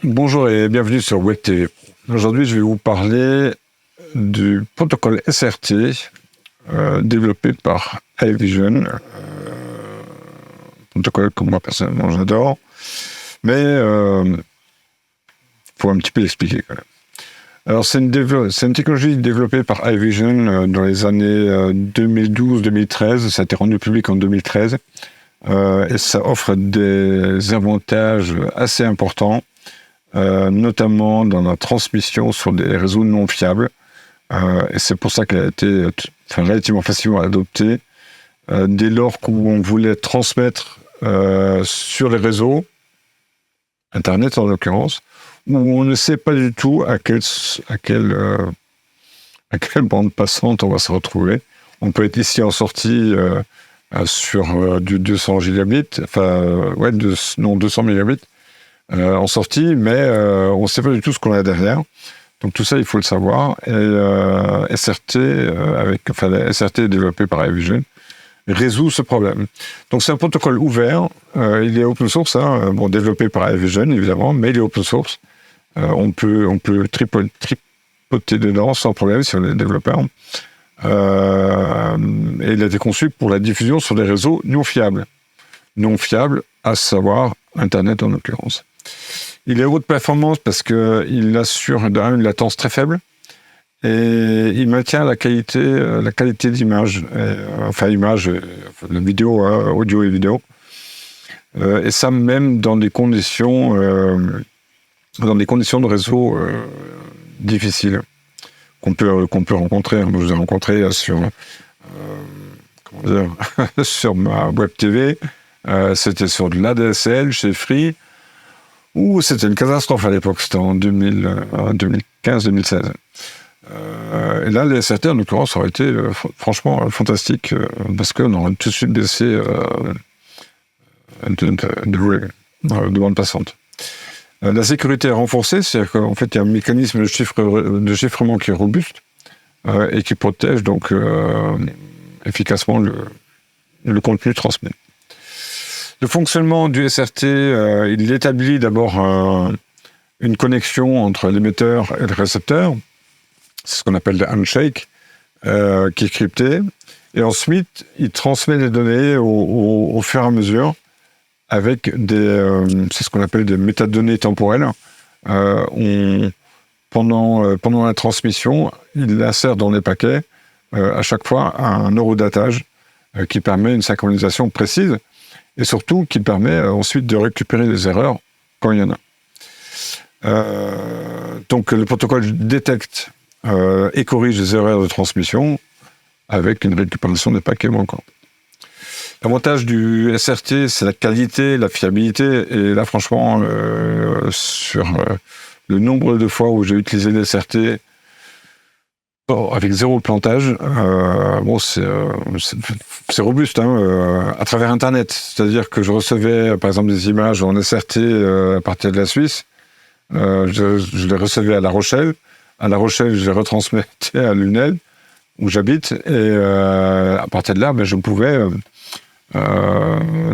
Bonjour et bienvenue sur Web TV. Aujourd'hui, je vais vous parler du protocole SRT développé par iVision, protocole que moi personnellement j'adore, mais faut un petit peu l'expliquer quand même. Alors c'est une technologie développée par iVision dans les années 2012-2013, ça a été rendu public en 2013, et ça offre des avantages assez importants. Notamment dans la transmission sur des réseaux non fiables. Et c'est pour ça qu'elle a été relativement facilement adoptée. Dès lors où on voulait transmettre sur les réseaux, Internet en l'occurrence, où on ne sait pas du tout à quelle bande passante on va se retrouver. On peut être ici en sortie sur du 200 gigabits, 200 mégabits, en sortie, mais on ne sait pas du tout ce qu'on a derrière. Donc tout ça, il faut le savoir. Et SRT, la SRT développée par iVision, résout ce problème. Donc c'est un protocole ouvert. Il est open source, développé par iVision évidemment, mais il est open source. On peut tripoter dedans sans problème si on est développeur. Et il a été conçu pour la diffusion sur des réseaux non fiables. Non fiables, à savoir Internet en l'occurrence. Il est haute performance parce qu'il assure une latence très faible et il maintient la qualité d'image, la vidéo, audio et vidéo. Et ça même dans des conditions de réseau difficiles qu'on peut rencontrer. Moi, je les ai rencontrés sur ma Web TV. C'était sur de l'ADSL chez Free. C'était une catastrophe à l'époque, c'était en 2015-2016. Et là, les SRT, en l'occurrence, auraient été franchement fantastiques, parce qu'on aurait tout de suite baissé de bande passante. La sécurité est renforcée, c'est-à-dire qu'en fait, il y a un mécanisme de chiffrement qui est robuste et qui protège donc efficacement le contenu transmis. Le fonctionnement du SRT, il établit d'abord une connexion entre l'émetteur et le récepteur. C'est ce qu'on appelle le handshake, qui est crypté. Et ensuite, il transmet les données au fur et à mesure avec c'est ce qu'on appelle des métadonnées temporelles. Pendant la transmission, il insère dans les paquets à chaque fois un eurodatage qui permet une synchronisation précise. Et surtout qui permet ensuite de récupérer les erreurs quand il y en a. Donc le protocole détecte et corrige les erreurs de transmission avec une récupération des paquets manquants. L'avantage du SRT, c'est la qualité, la fiabilité, et là franchement, sur le nombre de fois où j'ai utilisé le SRT, avec zéro plantage, c'est robuste à travers Internet. C'est-à-dire que je recevais, par exemple, des images en SRT à partir de la Suisse. Je les recevais à La Rochelle. À La Rochelle, je les retransmettais à Lunel, où j'habite. Et à partir de là, je pouvais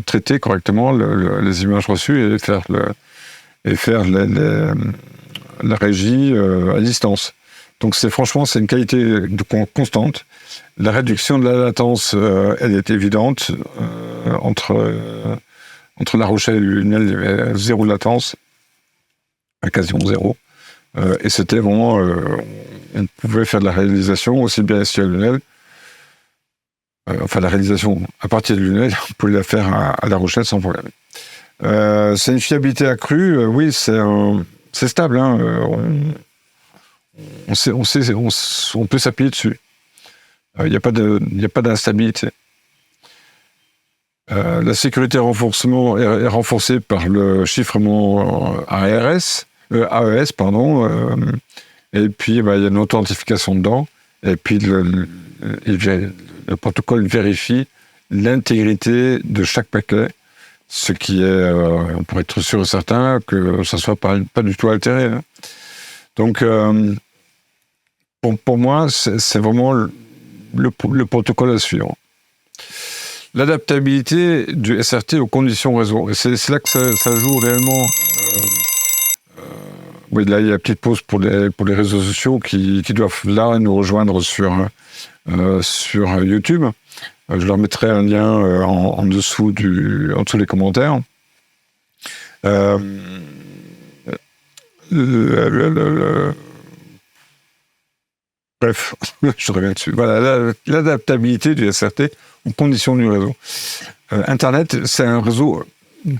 traiter correctement les images reçues et faire la régie à distance. Donc c'est une qualité constante. La réduction de la latence, elle est évidente. Entre La Rochelle et Lunel, il y avait zéro latence, quasiment zéro. Et c'était vraiment... on pouvait faire de la réalisation aussi bien ici à Lunel. La réalisation à partir de Lunel, on pouvait la faire à La Rochelle sans problème. C'est une fiabilité accrue. Oui, c'est stable. On peut s'appuyer dessus. Il n'y a pas d'instabilité. La sécurité est renforcée par le chiffrement AES, et puis il y a une authentification dedans, et puis le protocole vérifie l'intégrité de chaque paquet, ce qui est, on pourrait être sûr et certain que ça ne soit pas du tout altéré. Donc, pour moi, c'est vraiment le protocole à suivre. L'adaptabilité du SRT aux conditions réseau. Et c'est là que ça joue réellement Oui, là, il y a une petite pause pour les réseaux sociaux qui doivent là nous rejoindre sur YouTube. Je leur mettrai un lien en dessous les commentaires. Euh, Bref, je reviens dessus. Voilà, l'adaptabilité du SRT aux conditions du réseau. Internet, c'est un réseau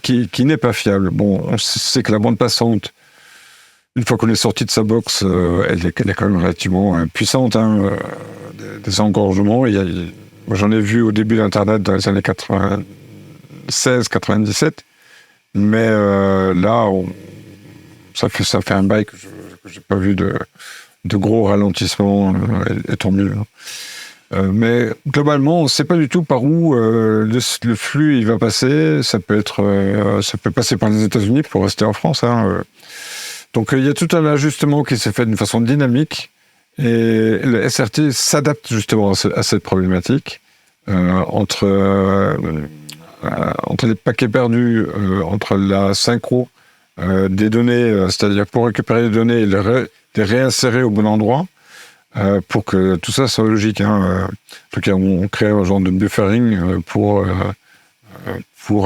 qui n'est pas fiable. Bon, on sait que la bande passante, une fois qu'on est sorti de sa box, elle est quand même relativement puissante. Des engorgements. Moi, j'en ai vu au début d'Internet dans les années 96-97. Mais là, ça fait un bail que j'ai pas vu de gros ralentissements, et tant mieux. Mais globalement, on ne sait pas du tout par où le flux il va passer. Ça peut passer par les États-Unis pour rester en France. Donc il y a tout un ajustement qui s'est fait d'une façon dynamique. Et le SRT s'adapte justement à cette problématique entre les paquets perdus, entre la synchro des données, c'est-à-dire pour récupérer les données et les réinsérer au bon endroit, pour que tout ça soit logique. En tout cas, on crée un genre de buffering pour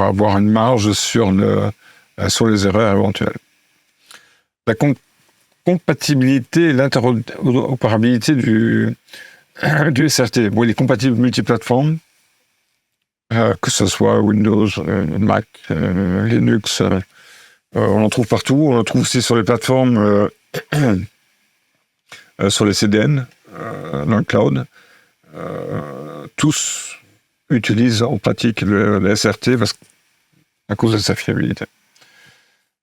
avoir une marge sur les erreurs éventuelles. La compatibilité et l'interopérabilité du SRT. Bon, il est compatible multiplateforme, que ce soit Windows, Mac, Linux. On en trouve partout. On en trouve aussi sur les plateformes, sur les CDN, dans le cloud. Tous utilisent en pratique le SRT à cause de sa fiabilité.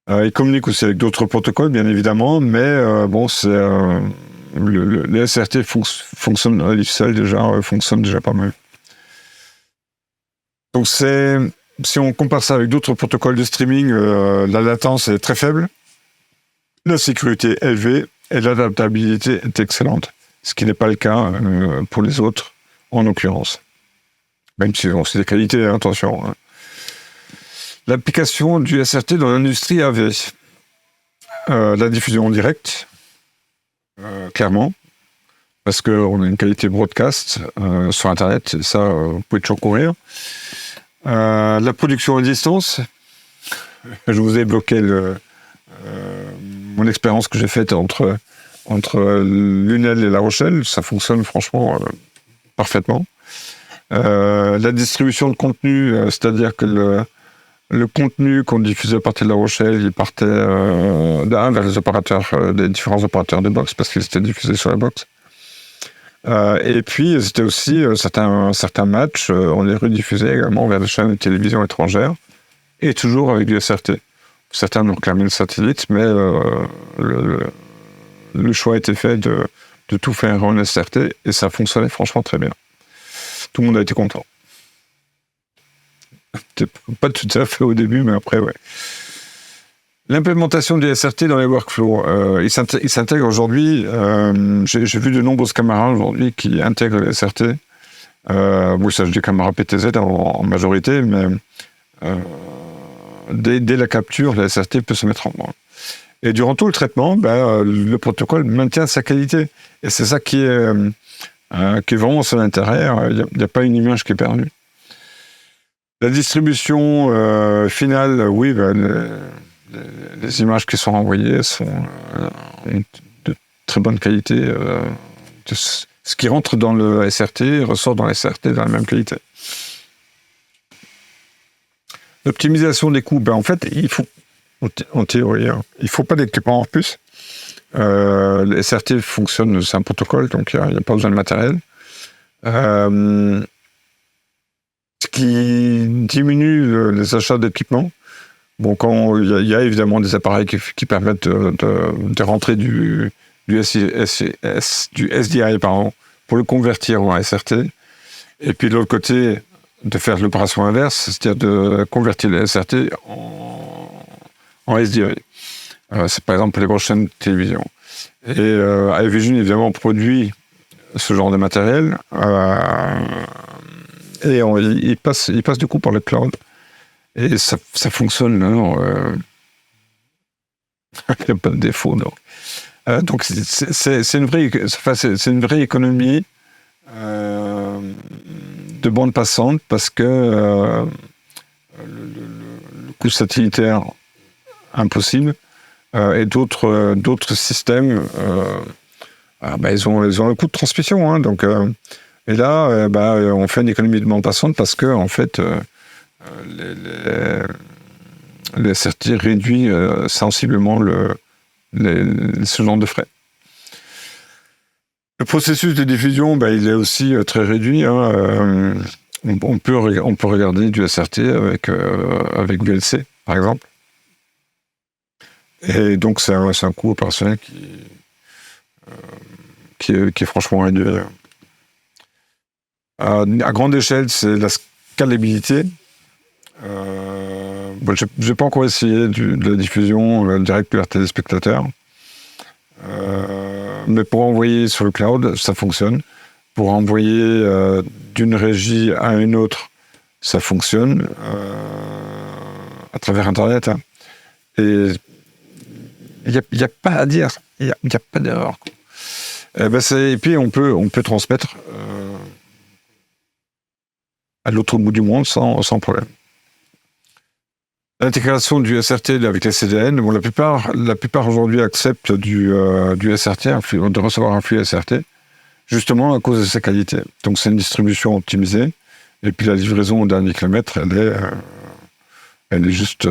Il communique aussi avec d'autres protocoles, bien évidemment, mais le SRT fonctionne à lui seul fonctionne déjà pas mal. Donc si on compare ça avec d'autres protocoles de streaming, la latence est très faible, la sécurité est élevée et l'adaptabilité est excellente, ce qui n'est pas le cas pour les autres, en l'occurrence. Même si c'est des qualités, attention. L'application du SRT dans l'industrie AV. La diffusion en direct, clairement, parce qu'on a une qualité broadcast sur Internet, et ça, vous pouvez toujours courir. La production à distance. Je vous ai bloqué mon expérience que j'ai faite entre Lunel et La Rochelle. Ça fonctionne franchement parfaitement. La distribution de contenu, c'est-à-dire que le contenu qu'on diffusait à partir de La Rochelle, il partait vers les opérateurs, des différents opérateurs de box, parce qu'ils étaient diffusés sur la box. Et puis, c'était aussi certains matchs, on les rediffusait également vers des chaînes de télévision étrangères, et toujours avec du SRT. Certains ont réclamé le satellite, mais le choix a été fait de tout faire en SRT, et ça fonctionnait franchement très bien. Tout le monde a été content. Pas tout à fait au début, mais après, ouais. L'implémentation du SRT dans les workflows. Il s'intègre aujourd'hui. J'ai vu de nombreuses caméras aujourd'hui qui intègrent le SRT. Il s'agit des caméras PTZ en majorité, mais dès la capture, le SRT peut se mettre en branle. Et durant tout le traitement, le protocole maintient sa qualité. Et c'est ça qui est vraiment son intérêt. Il n'y a pas une image qui est perdue. La distribution finale, oui, les images qui sont envoyées sont de très bonne qualité. Ce qui rentre dans le SRT ressort dans le SRT dans la même qualité. L'optimisation des coûts, en fait, il faut, en théorie, il ne faut pas d'équipement en plus. Le SRT fonctionne, c'est un protocole, donc il n'y a pas besoin de matériel. Ce qui diminue les achats d'équipements. Bon, quand il y a évidemment des appareils qui permettent de rentrer du SDI pour le convertir en SRT. Et puis de l'autre côté, de faire l'opération inverse, c'est-à-dire de convertir le SRT en SDI. C'est par exemple pour les grosses chaînes de télévision. Et iVision, évidemment, produit ce genre de matériel. Et il passe du coup par le cloud. Et ça fonctionne. n'y a pas de défaut. Donc c'est une vraie économie de bande passante parce que le coût satellitaire impossible et d'autres systèmes ils ont un coût de transmission. Hein, donc, et là, on fait une économie de bande passante parce que en fait, le SRT réduit sensiblement ce genre de frais. Le processus de diffusion, il est aussi très réduit. Hein, on peut regarder du SRT avec VLC, par exemple. Et donc, c'est un coût opérationnel qui est franchement réduit. À grande échelle, c'est la scalabilité. Je n'ai pas encore essayé de la diffusion directe vers téléspectateurs. Mais pour envoyer sur le cloud, ça fonctionne. Pour envoyer d'une régie à une autre, ça fonctionne à travers Internet. Hein. Et il n'y a pas à dire. Il n'y a pas d'erreur. Et puis, on peut transmettre à l'autre bout du monde sans problème. L'intégration du SRT avec les CDN, la plupart aujourd'hui acceptent du SRT, de recevoir un flux SRT, justement à cause de sa qualité. Donc c'est une distribution optimisée, et puis la livraison au dernier kilomètre, elle est juste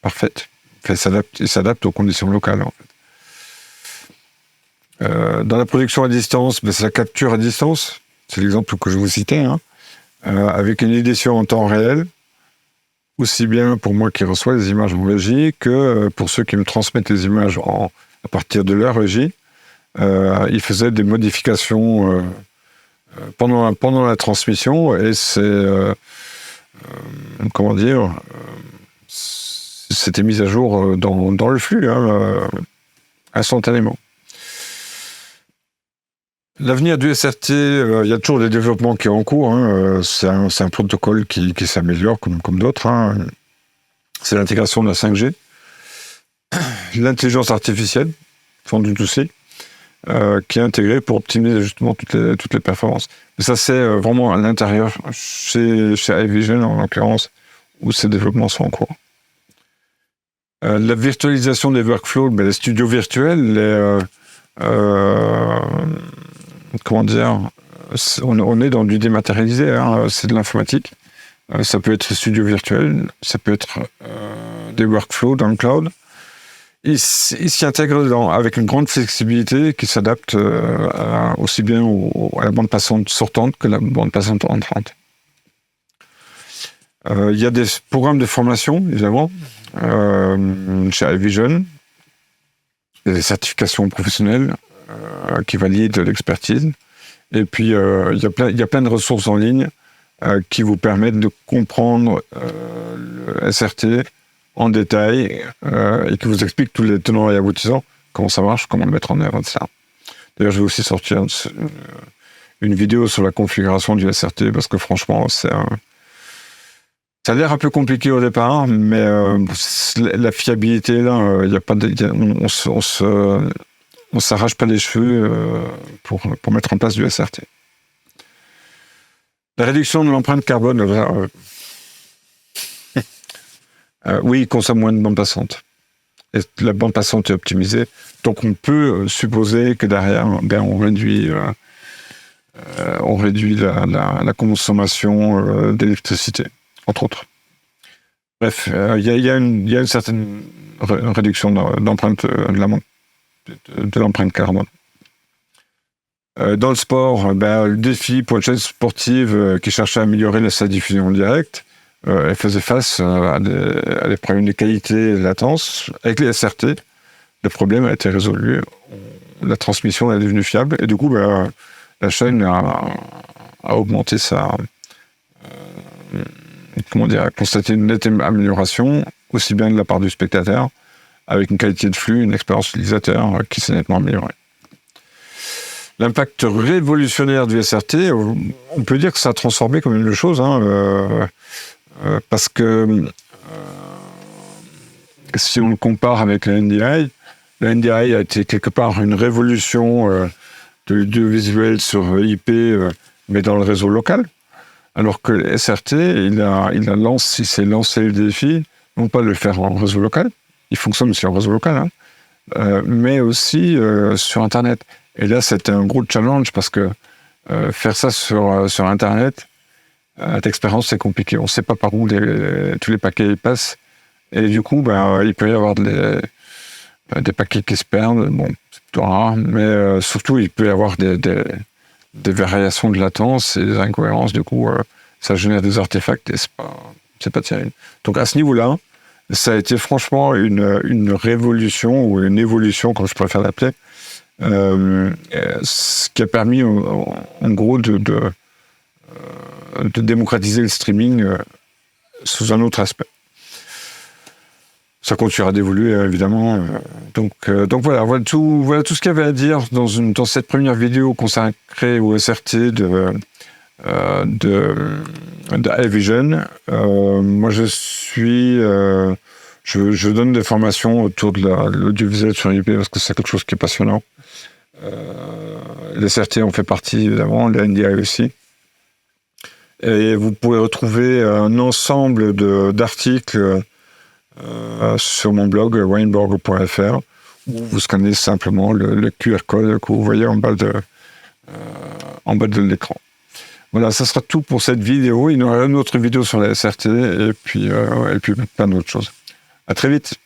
parfaite. Elle s'adapte aux conditions locales, en fait. Dans la production à distance, c'est la capture à distance, c'est l'exemple que je vous citais, hein, avec une édition en temps réel, aussi bien pour moi qui reçois les images en régie que pour ceux qui me transmettent les images à partir de leur régie. Ils faisaient des modifications pendant la transmission et c'était mis à jour dans le flux, instantanément. L'avenir du SRT, il y a toujours des développements qui sont en cours. Hein, c'est un protocole qui s'améliore comme d'autres. Hein. C'est l'intégration de la 5G, l'intelligence artificielle, sans doute aussi, qui est intégrée pour optimiser justement toutes les performances. Mais ça, c'est vraiment à l'intérieur, chez iVision en l'occurrence, où ces développements sont en cours. La virtualisation des workflows, les studios virtuels, on est dans du dématérialisé, hein, c'est de l'informatique. Ça peut être studio virtuel, ça peut être des workflows dans le cloud. Ils s'y intègrent avec une grande flexibilité qui s'adapte aussi bien à la bande passante sortante que la bande passante entrante. Il y a des programmes de formation, évidemment, chez iVision, des certifications professionnelles qui valident l'expertise. Et puis, il y a plein de ressources en ligne qui vous permettent de comprendre le SRT en détail et qui vous expliquent tous les tenants et aboutissants, comment ça marche, comment le mettre en œuvre, etc. D'ailleurs, je vais aussi sortir une vidéo sur la configuration du SRT parce que franchement, ça a l'air un peu compliqué au départ, mais la fiabilité, là, il y a pas on s'arrache pas les cheveux pour mettre en place du SRT. La réduction de l'empreinte carbone, oui, il consomme moins de bande passante. Et la bande passante est optimisée, donc on peut supposer que derrière, on réduit la consommation d'électricité, entre autres. Bref, il y a une certaine réduction d'empreinte de l'empreinte carbone. Dans le sport, le défi pour une chaîne sportive qui cherchait à améliorer sa diffusion en direct, elle faisait face à des problèmes de qualité et de latence. Avec les SRT, le problème a été résolu. La transmission est devenue fiable et du coup, la chaîne a augmenté a constaté une nette amélioration, aussi bien de la part du spectateur, avec une qualité de flux, une expérience utilisateur qui s'est nettement améliorée. L'impact révolutionnaire du SRT, on peut dire que ça a transformé quand même les choses, parce que si on le compare avec la NDI a été quelque part une révolution de l'audiovisuel sur IP, mais dans le réseau local. Alors que le SRT, il s'est lancé le défi, non pas de le faire en réseau local, il fonctionne aussi en réseau local, hein, mais aussi sur Internet. Et là, c'était un gros challenge parce que faire ça sur Internet, d'expérience, c'est compliqué. On ne sait pas par où tous les paquets passent. Et du coup, il peut y avoir des paquets qui se perdent. Bon, c'est plutôt rare, mais surtout, il peut y avoir des variations de latence et des incohérences. Du coup, ça génère des artefacts et c'est pas terrible. Donc, à ce niveau-là, ça a été franchement une révolution ou une évolution, comme je préfère l'appeler, ce qui a permis, en gros, de démocratiser le streaming sous un autre aspect. Ça continuera d'évoluer, évidemment. Donc voilà tout ce qu'il y avait à dire dans cette première vidéo consacrée au SRT de iVision. Moi, je donne des formations autour de l'audiovisuel sur IP parce que c'est quelque chose qui est passionnant. Les SRT en fait partie, évidemment, les NDI aussi. Et vous pouvez retrouver un ensemble d'articles sur mon blog weinborg.fr où vous scannez simplement le QR code que vous voyez en bas de l'écran. Voilà, ça sera tout pour cette vidéo. Il y aura une autre vidéo sur la SRT et puis plein d'autres choses. À très vite.